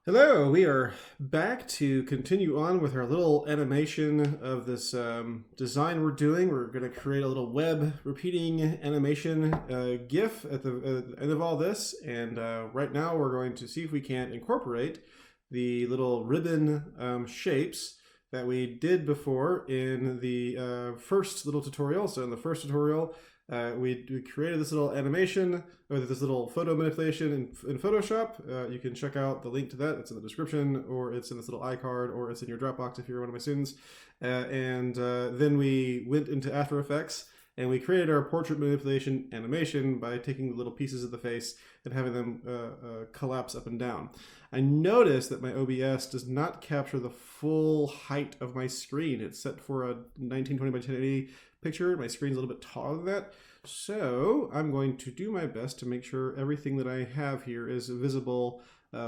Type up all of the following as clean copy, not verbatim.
Hello, we are back to continue on with our little animation of this design we're doing. We're going to create a little web repeating animation GIF at the end of all this. And right now we're going to see if we can incorporate the little ribbon shapes that we did before in the first little tutorial. So in the first tutorial, we created this little animation or this little photo manipulation in Photoshop. You can check out the link to that. It's in the description, or it's in this little iCard, or it's in your Dropbox if you're one of my students. Then we went into After Effects and we created our portrait manipulation animation by taking the little pieces of the face and having them collapse up and down. I noticed that my OBS does not capture the full height of my screen. It's set for a 1920 by 1080 picture. My screen's a little bit taller than that. So I'm going to do my best to make sure everything that I have here is visible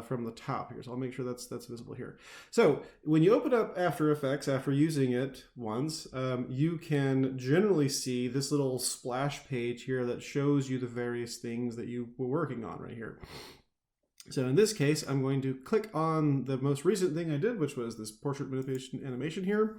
from the top here. So I'll make sure that's visible here. So when you open up After Effects after using it once, you can generally see this little splash page here that shows you the various things that you were working on right here. So in this case, I'm going to click on the most recent thing I did, which was this portrait manipulation animation here.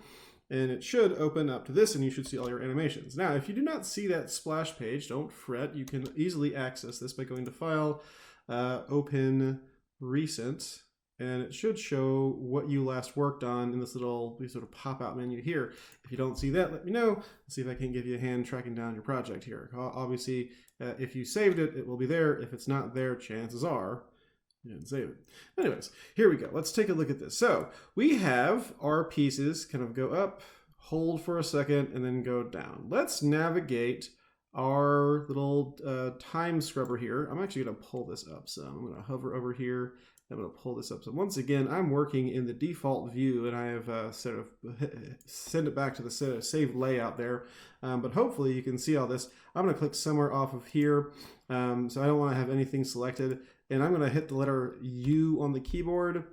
And it should open up to this and you should see all your animations. Now, if you do not see that splash page, don't fret. You can easily access this by going to File, Open Recent, and it should show what you last worked on in this little sort of pop-out menu here. If you don't see that, let me know. Let's see if I can give you a hand tracking down your project here. Obviously, if you saved it, it will be there. If it's not there, chances are you didn't save it. Anyways, here we go. Let's take a look at this. So we have our pieces kind of go up, hold for a second, and then go down. Let's navigate our little time scrubber here. I'm actually going to pull this up. So I'm going to hover over here. I'm going to pull this up. So once again, I'm working in the default view, and I have sort of send it back to the saved layout there. But hopefully you can see all this. I'm going to click somewhere off of here. So I don't want to have anything selected. And I'm going to hit the letter U on the keyboard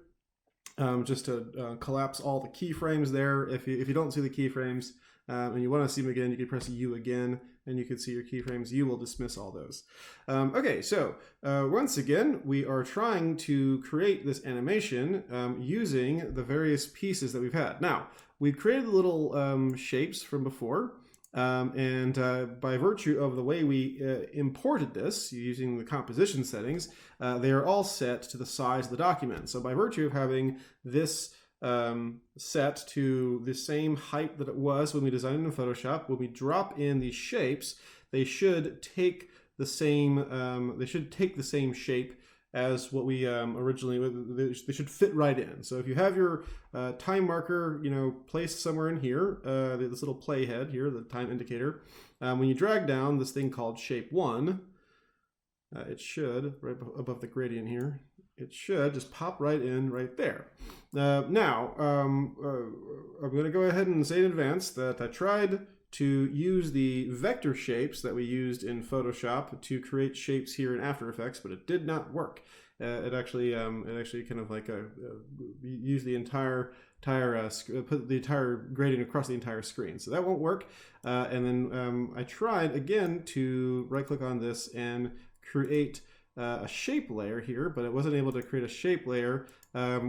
just to collapse all the keyframes there. If you don't see the keyframes and you want to see them again, you can press U again and you can see your keyframes. U will dismiss all those. Okay, so once again, we are trying to create this animation using the various pieces that we've had. Now, we've created the little shapes from before. By virtue of the way we imported this using the composition settings, they are all set to the size of the document. So by virtue of having this set to the same height that it was when we designed it in Photoshop, when we drop in these shapes, they should take the same shape as what we originally, they should fit right in. So if you have your time marker, placed somewhere in here, this little playhead here, the time indicator, when you drag down this thing called shape 1, it should, right above the gradient here, it should just pop right in right there. Now, I'm going to go ahead and say in advance that I tried to use the vector shapes that we used in Photoshop to create shapes here in After Effects, but it did not work. It actually kind of like used the put the entire gradient across the entire screen. So that won't work. And then I tried again to right click on this and create a shape layer here, but it wasn't able to create a shape layer,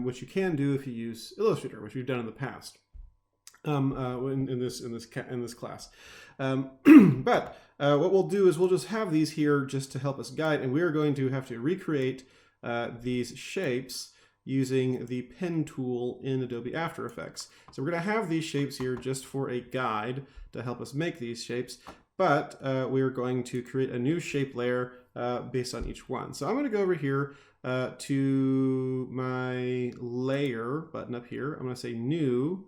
which you can do if you use Illustrator, which we've done in the past. In this class. But what we'll do is we'll just have these here just to help us guide, and we are going to have to recreate these shapes using the pen tool in Adobe After Effects. So we're going to have these shapes here just for a guide to help us make these shapes, but we are going to create a new shape layer based on each one. So I'm going to go over here to my layer button up here. I'm going to say new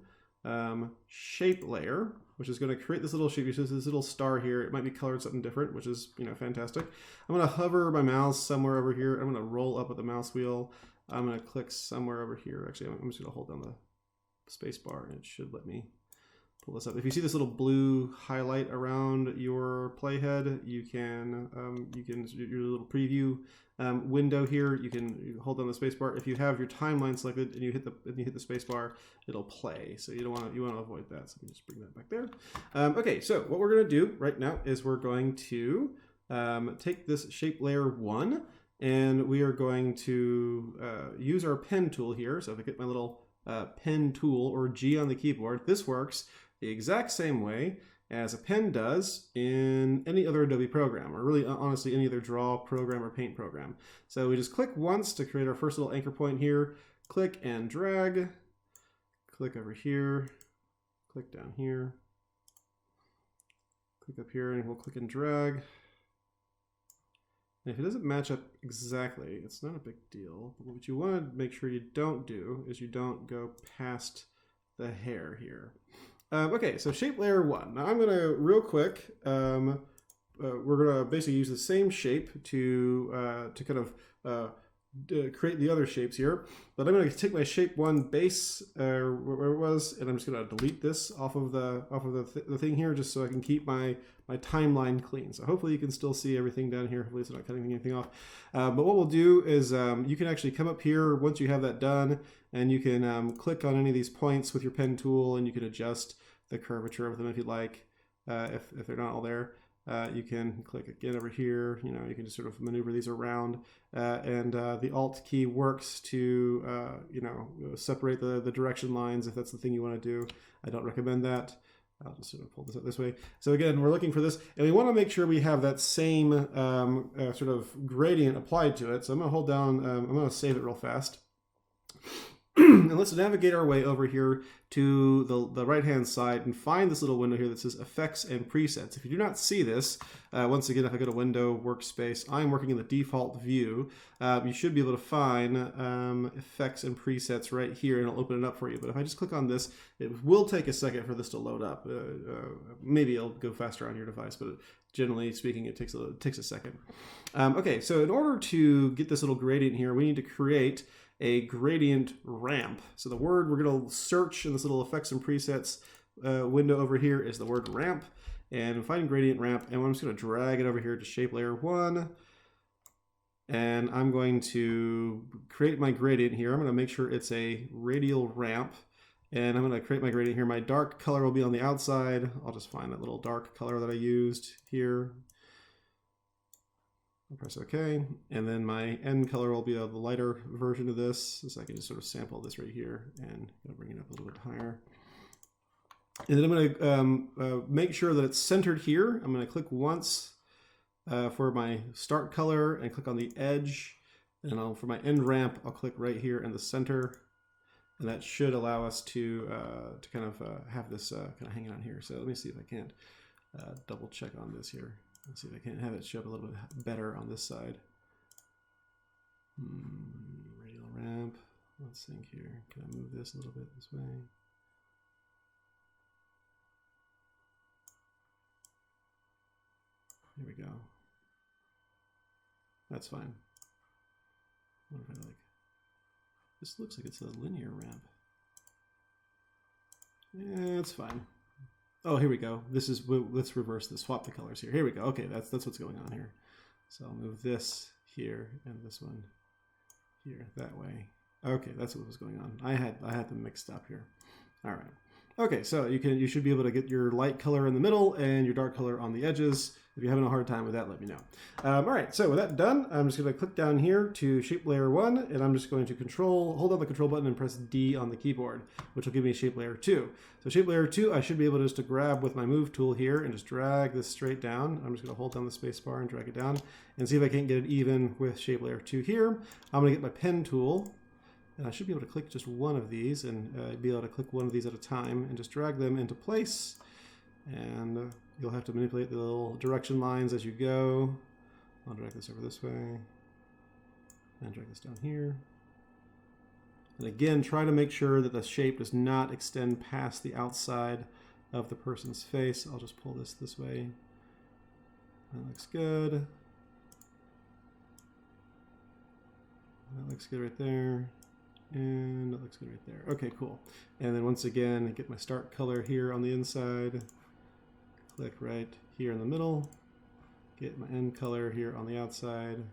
shape layer, which is going to create this little shape. This little star here. It might be colored something different, which is fantastic. I'm going to hover my mouse somewhere over here. I'm going to roll up with the mouse wheel. I'm going to click somewhere over here. Actually, I'm just going to hold down the space bar and it should let me pull this up. If you see this little blue highlight around your playhead, you can your little preview window here. You hold down the space bar. If you have your timeline selected and you hit the space bar, it'll play. So you want to avoid that. So let me just bring that back there. Okay, so what we're going to do right now is we're going to take this shape layer 1 and we are going to use our pen tool here. So if I get my little pen tool, or G on the keyboard, this works the exact same way as a pen does in any other Adobe program, or really honestly any other draw program or paint program. So we just click once to create our first little anchor point here, click and drag, click over here, click down here, click up here, and we'll click and drag. And if it doesn't match up exactly, it's not a big deal. But what you want to make sure you don't do is you don't go past the hair here. Okay, so shape layer 1. Now I'm going to, real quick, we're going to basically use the same shape to kind of create the other shapes here. But I'm going to take my shape 1 base, where it was, and I'm just going to delete this off of the thing here, just so I can keep my timeline clean. So hopefully you can still see everything down here. Hopefully it's not cutting anything off. But what we'll do is you can actually come up here once you have that done, and you can click on any of these points with your pen tool, and you can adjust the curvature of them if you'd like, if they're not all there. You can click again over here. You know, you can just sort of maneuver these around, and the Alt key works to you know, separate the direction lines if that's the thing you want to do. I don't recommend that. I'll just sort of pull this up this way. So again, we're looking for this, and we want to make sure we have that same sort of gradient applied to it. So I'm going to hold down, I'm going to save it real fast. And let's navigate our way over here to the right-hand side and find this little window here that says Effects and Presets. If you do not see this, once again, if I go to Window, Workspace, I'm working in the default view. You should be able to find Effects and Presets right here, and it'll open it up for you. But if I just click on this, it will take a second for this to load up. Maybe it'll go faster on your device, but generally speaking, it takes a second. Okay, so in order to get this little gradient here, we need to create a gradient ramp. So the word we're going to search in this little Effects and Presets window over here is the word ramp, and I'm finding gradient ramp, and I'm just going to drag it over here to shape layer 1, and I'm going to create my gradient here. I'm going to make sure it's a radial ramp, and I'm going to create my gradient here. My dark color will be on the outside. I'll just find that little dark color that I used here. I'll press OK, and then my end color will be the lighter version of this, so I can just sort of sample this right here and bring it up a little bit higher. And then I'm going to make sure that it's centered here. I'm going to click once for my start color and click on the edge, and for my end ramp, I'll click right here in the center, and that should allow us to kind of have this kind of hanging on here. So let me see if I can't double check on this here. Let's see if I can't have it show up a little bit better on this side. Radial ramp. Let's think here. Can I move this a little bit this way? Here we go. That's fine. What if I like? This looks like it's a linear ramp. Yeah, it's fine. Oh, here we go. This is, let's reverse this, swap the colors here. Here we go. Okay, that's what's going on here. So I'll move this here and this one here, that way. Okay, that's what was going on. I had them mixed up here. All right. Okay, so you should be able to get your light color in the middle and your dark color on the edges. If you're having a hard time with that, let me know. All right, so with that done, I'm just going to click down here to shape layer 1, and I'm just going to hold down the control button and press D on the keyboard, which will give me shape layer 2. So shape layer 2, I should be able just to grab with my move tool here and just drag this straight down. I'm just going to hold down the space bar and drag it down and see if I can't get it even with shape layer 2 here. I'm going to get my pen tool, and I should be able to click just one of these and be able to click one of these at a time and just drag them into place. And you'll have to manipulate the little direction lines as you go. I'll drag this over this way and drag this down here. And again, try to make sure that the shape does not extend past the outside of the person's face. I'll just pull this way. That looks good. That looks good right there. And that looks good right there. Okay, cool. And then once again, get my start color here on the inside. Click right here in the middle. Get my end color here on the outside.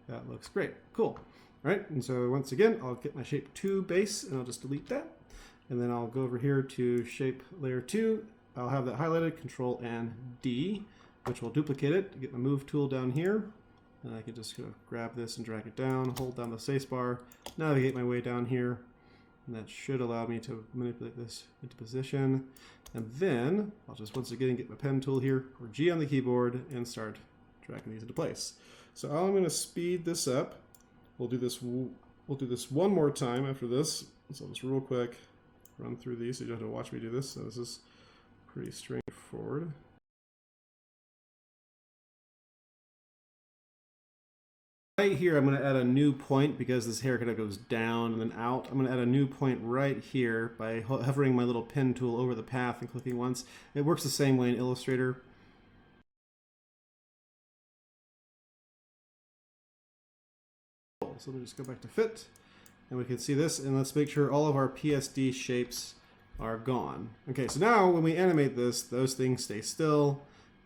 That looks great. Cool. All right, and so once again, I'll get my shape 2 base, and I'll just delete that. And then I'll go over here to shape layer 2. I'll have that highlighted, Control and D, which will duplicate it. Get my move tool down here. And I can just kind of grab this and drag it down, hold down the space bar, navigate my way down here. And that should allow me to manipulate this into position. And then I'll just once again get my pen tool here, or G on the keyboard, and start dragging these into place. So I'm going to speed this up. We'll do this one more time after this. So I'll just real quick run through these so you don't have to watch me do this. So this is pretty straightforward. Right here, I'm going to add a new point because this hair kind of goes down and then out. I'm going to add a new point right here by hovering my little pen tool over the path and clicking once. It works the same way in Illustrator. So let me just go back to fit, and we can see this, and let's make sure all of our PSD shapes are gone. Okay, so now when we animate this, those things stay still,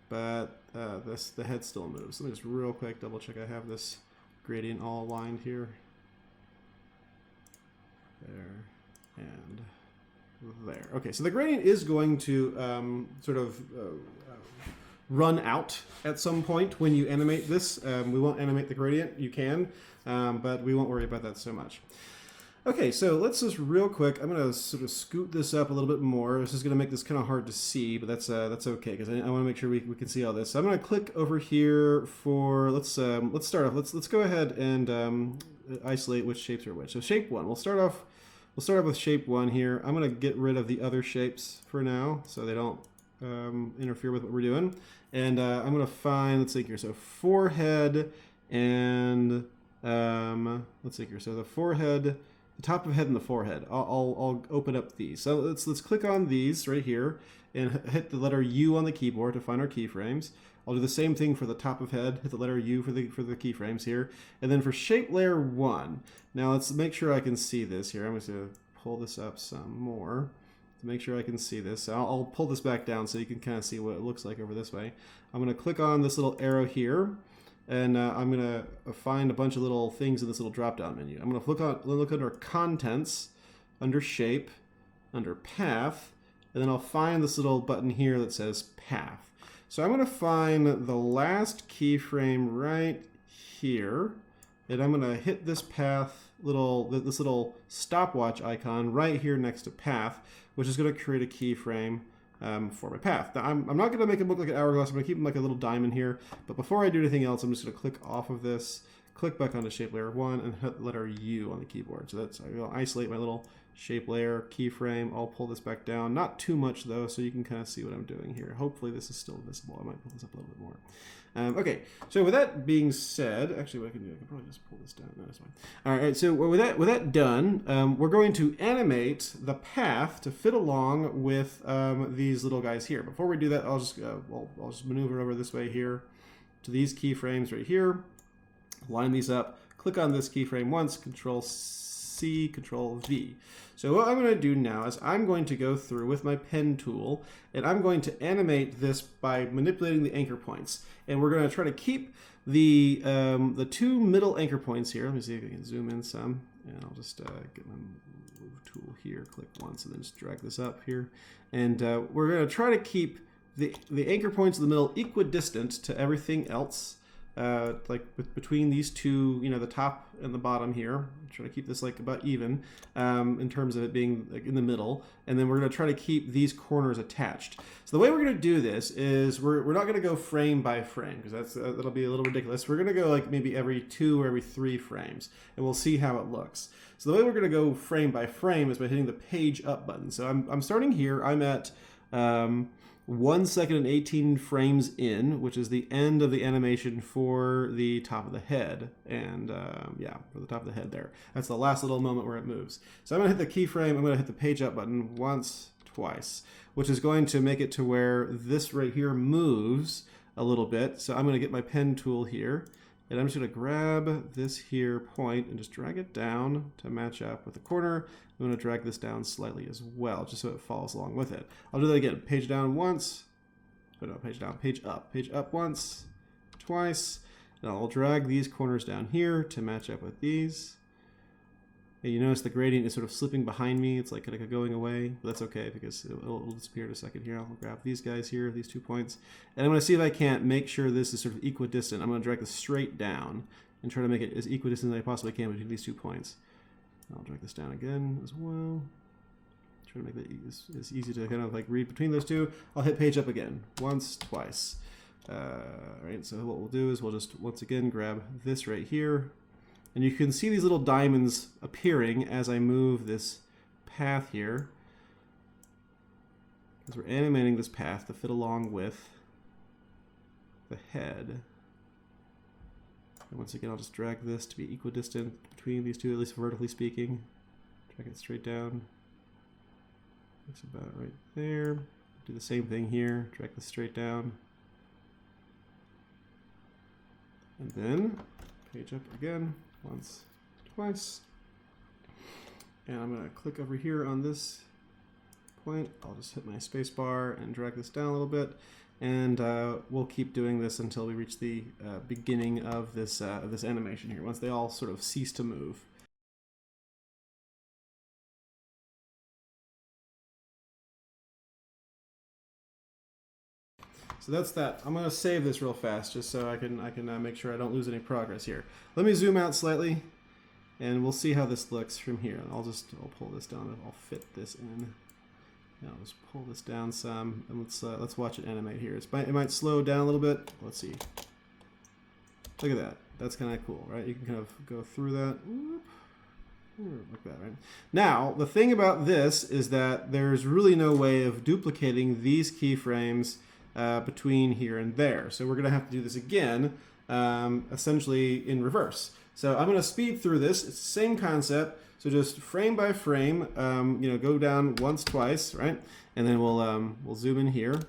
but the head still moves. Let me just real quick double check I have this gradient all aligned here. There and there. Okay, so the gradient is going to sort of run out at some point when you animate this. We won't animate the gradient. You can, but we won't worry about that so much. Okay, so let's just real quick, I'm going to sort of scoot this up a little bit more. This is going to make this kind of hard to see, but that's okay, because I want to make sure we can see all this. So I'm going to click over here for, let's start off. Let's go ahead and isolate which shapes are which. So shape 1, we'll start off with shape 1 here. I'm going to get rid of the other shapes for now, so they don't interfere with what we're doing. And I'm going to find, let's see here, so forehead and, let's see here, so the forehead, the top of head and the forehead. I'll open up these. So let's click on these right here and hit the letter U on the keyboard to find our keyframes. I'll do the same thing for the top of head, hit the letter U for the keyframes here. And then for shape layer 1, now let's make sure I can see this here. I'm just going to pull this up some more to make sure I can see this. So I'll pull this back down so you can kind of see what it looks like over this way. I'm going to click on this little arrow here, and I'm going to find a bunch of little things in this little drop-down menu. I'm going to look under Contents, under Shape, under Path, and then I'll find this little button here that says Path. So I'm going to find the last keyframe right here, and I'm going to hit this path, this little stopwatch icon right here next to Path, which is going to create a keyframe for my path. Now, I'm not going to make it look like an hourglass. I'm going to keep it like a little diamond here. But before I do anything else, I'm just going to click off of this, click back onto shape layer 1, and hit the letter U on the keyboard. So that's, I'm going to isolate my little shape layer keyframe. I'll pull this back down. Not too much though, so you can kind of see what I'm doing here. Hopefully this is still visible. I might pull this up a little bit more. Okay, so with that being said, actually what I can do, I can probably just pull this down. No, that's fine. All right, so with that done, we're going to animate the path to fit along with these little guys here. Before we do that, I'll just maneuver over this way here to these keyframes right here. Line these up. Click on this keyframe once. Control C, Control V. So what I'm going to do now is I'm going to go through with my pen tool, and I'm going to animate this by manipulating the anchor points. And we're going to try to keep the two middle anchor points here. Let me see if I can zoom in some, and I'll just get my move tool here, click once, and then just drag this up here. And we're going to try to keep the anchor points in the middle equidistant to everything else. Like between these two, the top and the bottom here. Try to keep this like about even in terms of it being like in the middle. And then we're going to try to keep these corners attached. So the way we're going to do this is we're not going to go frame by frame, because that'll be a little ridiculous. We're going to go like maybe every 2 or every 3 frames, and we'll see how it looks. So the way we're going to go frame by frame is by hitting the page up button. So I'm starting here. I'm at 1 second and 18 frames in, which is the end of the animation for the top of the head. And yeah, for the top of the head there. That's the last little moment where it moves. So I'm going to hit the keyframe. I'm going to hit the page up button once, twice, which is going to make it to where this right here moves a little bit. So I'm going to get my pen tool here, and I'm just going to grab this here point and just drag it down to match up with the corner. I'm going to drag this down slightly as well, just so it follows along with it. I'll do that again. Page down once. Oh no, page down. Page up. Page up once, twice. And I'll drag these corners down here to match up with these. And you notice the gradient is sort of slipping behind me. It's like kind of going away, but that's okay because it'll disappear in a second here. I'll grab these guys here, these 2 points, and I'm going to see if I can't make sure this is sort of equidistant. I'm going to drag this straight down and try to make it as equidistant as I possibly can between these 2 points. I'll drag this down again as well. Try to make that as easy to kind of like read between those two. I'll hit page up again, once, twice. Right, so what we'll do is we'll just once again grab this right here, and you can see these little diamonds appearing as I move this path here, because we're animating this path to fit along with the head. And once again, I'll just drag this to be equidistant between these two, at least vertically speaking. Drag it straight down. That's about right there. Do the same thing here. Drag this straight down. And then page up again, once, twice. And I'm going to click over here on this point. I'll just hit my space bar and drag this down a little bit. And we'll keep doing this until we reach the beginning of this animation here, once they all sort of cease to move. So that's that. I'm going to save this real fast just so I can make sure I don't lose any progress here. Let me zoom out slightly, and we'll see how this looks from here. I'll pull this down. I'll fit this in. I'll just pull this down some, and let's watch it animate here. It might slow down a little bit. Let's see. Look at that. That's kind of cool, right? You can kind of go through that. Like that, right? Now, the thing about this is that there's really no way of duplicating these keyframes between here and there. So we're going to have to do this again, essentially in reverse. So I'm going to speed through this. It's the same concept. So just frame by frame, go down once, twice, right? And then we'll zoom in here,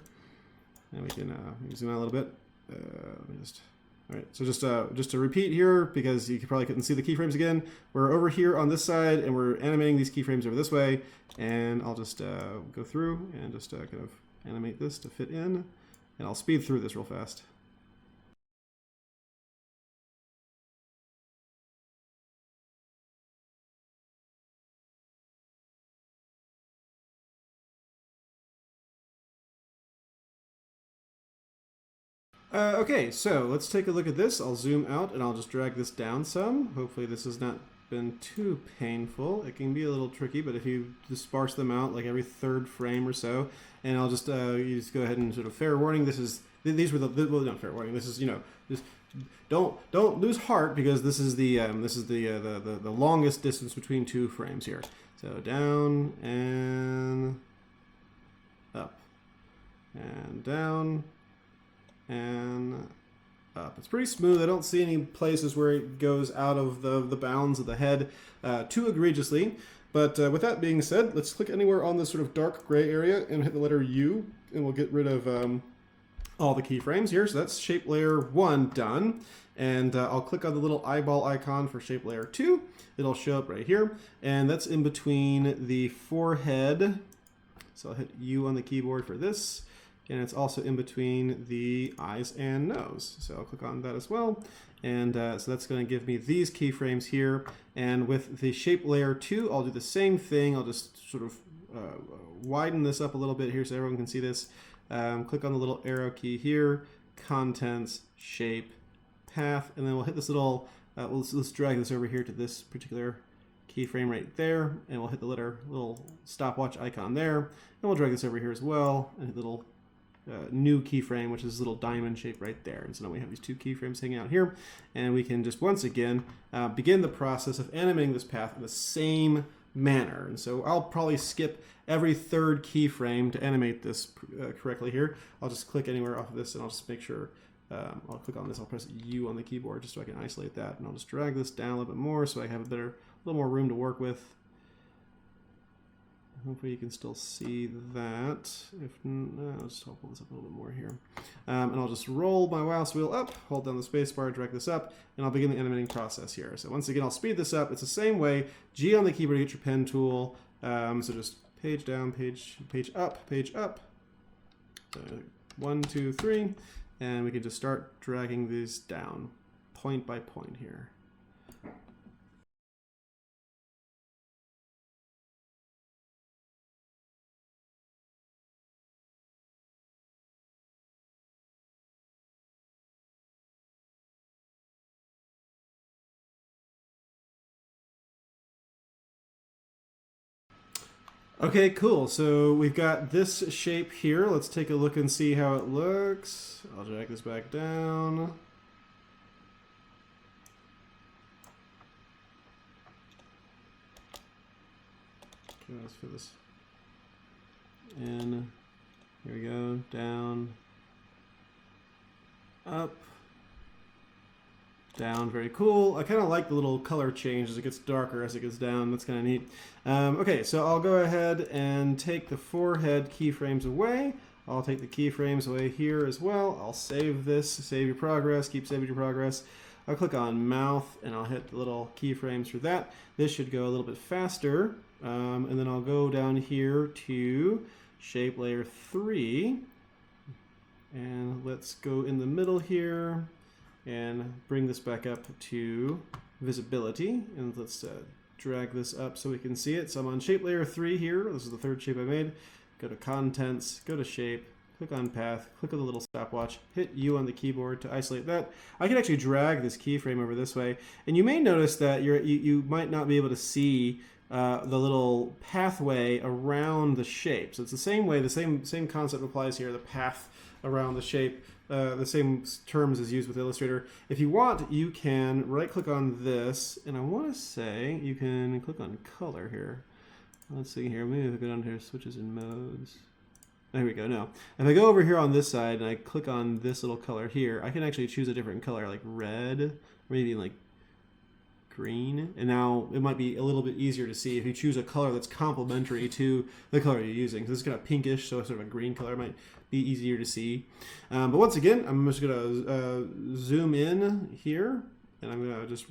and we can zoom out a little bit. All right. So just to repeat here, because you probably couldn't see the keyframes again. We're over here on this side, and we're animating these keyframes over this way. And I'll just go through and just kind of animate this to fit in, and I'll speed through this real fast. Okay, so let's take a look at this. I'll zoom out and I'll just drag this down some. Hopefully this has not been too painful. It can be a little tricky, but if you just sparse them out like every third frame or so, and I'll just you just go ahead and sort of fair warning. These were well, not fair warning. This is just don't lose heart, because this is the longest distance between 2 frames here. So down and up and down and up. It's pretty smooth. I don't see any places where it goes out of the bounds of the head too egregiously. But with that being said, let's click anywhere on this sort of dark gray area and hit the letter U, and we'll get rid of all the keyframes here. So that's shape layer 1 done. And I'll click on the little eyeball icon for shape layer 2. It'll show up right here. And that's in between the forehead. So I'll hit U on the keyboard for this. And it's also in between the eyes and nose. So I'll click on that as well. And so that's going to give me these keyframes here. And with the shape layer 2, I'll do the same thing. I'll just sort of widen this up a little bit here so everyone can see this. Click on the little arrow key here, contents, shape, path, and then we'll hit this little, let's drag this over here to this particular keyframe right there, and we'll hit the little stopwatch icon there, and we'll drag this over here as well, and hit the little new keyframe, which is this little diamond shape right there. And so now we have these 2 keyframes hanging out here, and we can just once again begin the process of animating this path in the same manner. And so I'll probably skip every third keyframe to animate this correctly here. I'll just click anywhere off of this, and I'll just make sure I'll click on this. I'll press U on the keyboard just so I can isolate that, and I'll just drag this down a little bit more so I have a little more room to work with. Hopefully you can still see that. If not, I'll just pull this up a little bit more here. And I'll just roll my mouse wheel up, hold down the space bar, drag this up, and I'll begin the animating process here. So once again, I'll speed this up. It's the same way. G on the keyboard to get your pen tool. So just page down, page up, page up. So 1, 2, 3. And we can just start dragging these down point by point here. Okay, cool. So we've got this shape here. Let's take a look and see how it looks. I'll drag this back down. Okay, let's fit this in. Here we go. Down. Up. Down. Very cool. I kind of like the little color change as it gets darker as it gets down. That's kind of neat. Okay, so I'll go ahead and take the forehead keyframes away. I'll take the keyframes away here as well. I'll save this. Save your progress. Keep saving your progress. I'll click on mouth and I'll hit the little keyframes for that. This should go a little bit faster. And then I'll go down here to shape layer 3. And let's go in the middle here and bring this back up to visibility. And let's drag this up so we can see it. So I'm on shape layer 3 here. This is the third shape I made. Go to contents, go to shape, click on path, click on the little stopwatch, hit U on the keyboard to isolate that. I can actually drag this keyframe over this way. And you may notice that you might not be able to see the little pathway around the shape. So it's the same way, the same concept applies here, the path around the shape, the same terms as used with Illustrator. If you want, you can right click on this, and I want to say you can click on color here. Let's see here, maybe if I go down here, switches and modes. There we go, no. If I go over here on this side and I click on this little color here, I can actually choose a different color, like red, or maybe like green. And now it might be a little bit easier to see if you choose a color that's complementary to the color you're using. So this is kind of pinkish, so sort of a green color might be easier to see. But once again, I'm just going to zoom in here, and I'm going to just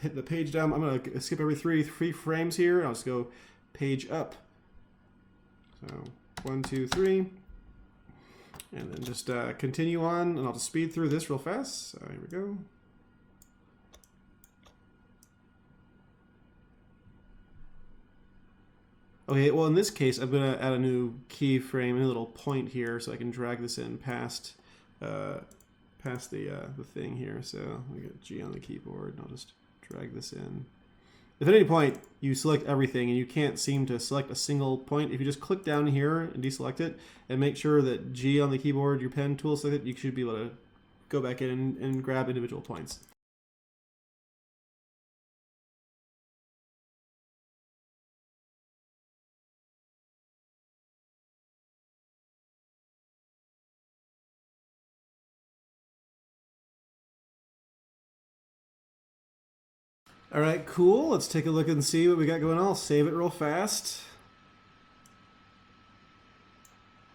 hit the page down. I'm going to skip every three frames here, and I'll just go page up. So 1, 2, 3. And then just continue on, and I'll just speed through this real fast. So here we go. Okay, well in this case, I'm going to add a new keyframe, a little point here, so I can drag this in past the thing here. So I get G on the keyboard, and I'll just drag this in. If at any point you select everything and you can't seem to select a single point, if you just click down here and deselect it, and make sure that G on the keyboard, your pen tool selected, you should be able to go back in and grab individual points. All right, cool. Let's take a look and see what we got going on. I'll save it real fast.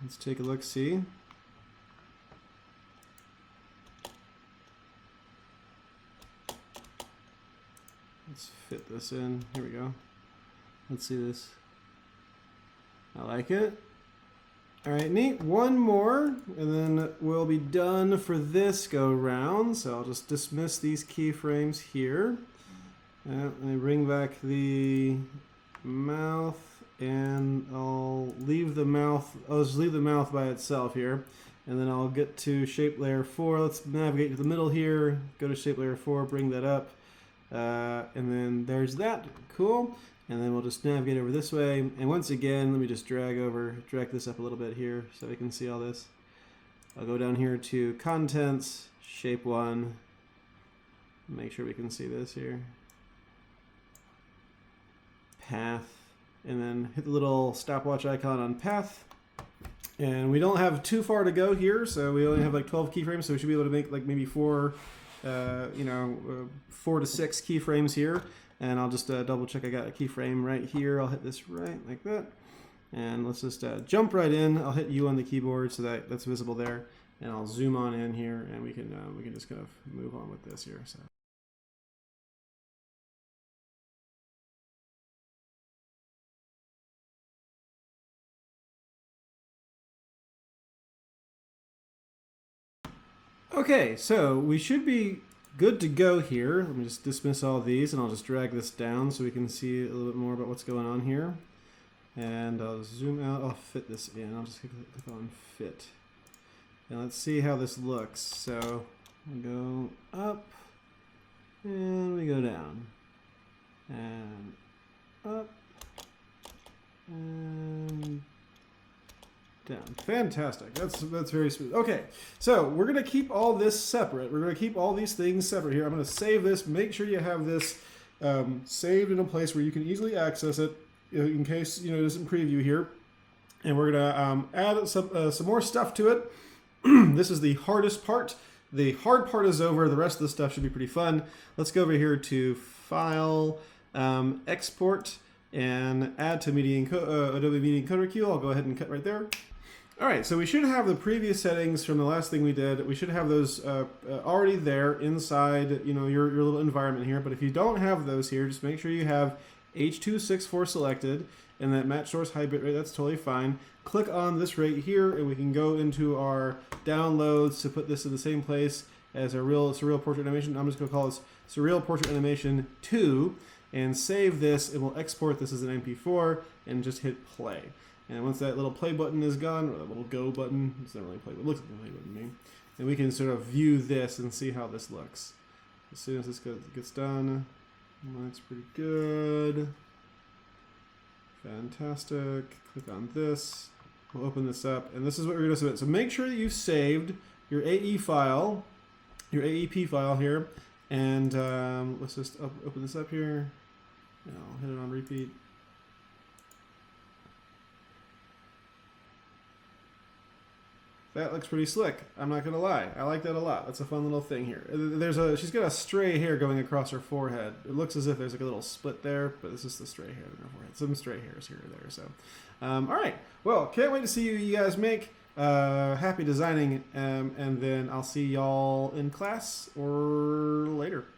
Let's take a look, see. Let's fit this in. Here we go. Let's see this. I like it. All right, neat. One more, and then we'll be done for this go round. So I'll just dismiss these keyframes here. Let me bring back the mouth, and I'll leave the mouth. I'll just leave the mouth by itself here, and then I'll get to shape layer 4. Let's navigate to the middle here. Go to shape layer 4, bring that up, and then there's that. Cool. And then we'll just navigate over this way. And once again, let me just drag this up a little bit here so we can see all this. I'll go down here to contents, shape 1. Make sure we can see this here. Path, and then hit the little stopwatch icon on path. And we don't have too far to go here, so we only have like 12 keyframes, so we should be able to make like maybe 4 to 6 keyframes here. And I'll just double check I got a keyframe right here. I'll hit this right like that, and let's just jump right in. I'll hit U on the keyboard so that's visible there, and I'll zoom on in here, and we can just kind of move on with this here. So. Okay, so we should be good to go here. Let me just dismiss all these, and I'll just drag this down so we can see a little bit more about what's going on here. And I'll zoom out. I'll fit this in. I'll just click on fit. And let's see how this looks. So we go up, and we go down, and up, and down. Fantastic. That's very smooth. Okay, so we're going to keep all this separate. We're going to keep all these things separate here. I'm going to save this. Make sure you have this saved in a place where you can easily access it in case it doesn't preview here. And we're going to add some more stuff to it. This is the hardest part. The hard part is over. The rest of the stuff should be pretty fun. Let's go over here to File, Export, and add to Adobe Media Encoder queue. I'll go ahead and cut right there. All right, so we should have the previous settings from the last thing we did. We should have those already there inside, your little environment here. But if you don't have those here, just make sure you have H.264 selected and that match source high bit rate. That's totally fine. Click on this right here, and we can go into our downloads to put this in the same place as our Surreal Portrait Animation. I'm just going to call this Surreal Portrait Animation 2 and save this, and we'll export this as an MP4 and just hit play. And once that little play button is gone, or that little go button, it's not really play, but it looks like a play button to me, then we can sort of view this and see how this looks. As soon as this gets done, looks pretty good. Fantastic. Click on this. We'll open this up, and this is what we're going to submit. So make sure that you've saved your AE file, your AEP file here, and let's just open this up here. I'll hit it on repeat. That looks pretty slick. I'm not gonna lie. I like that a lot. That's a fun little thing here. She's got a stray hair going across her forehead. It looks as if there's like a little split there, but it's just the stray hair in her forehead. Some stray hairs here or there. So, all right. Well, can't wait to see you guys make. Happy designing, and then I'll see y'all in class or later.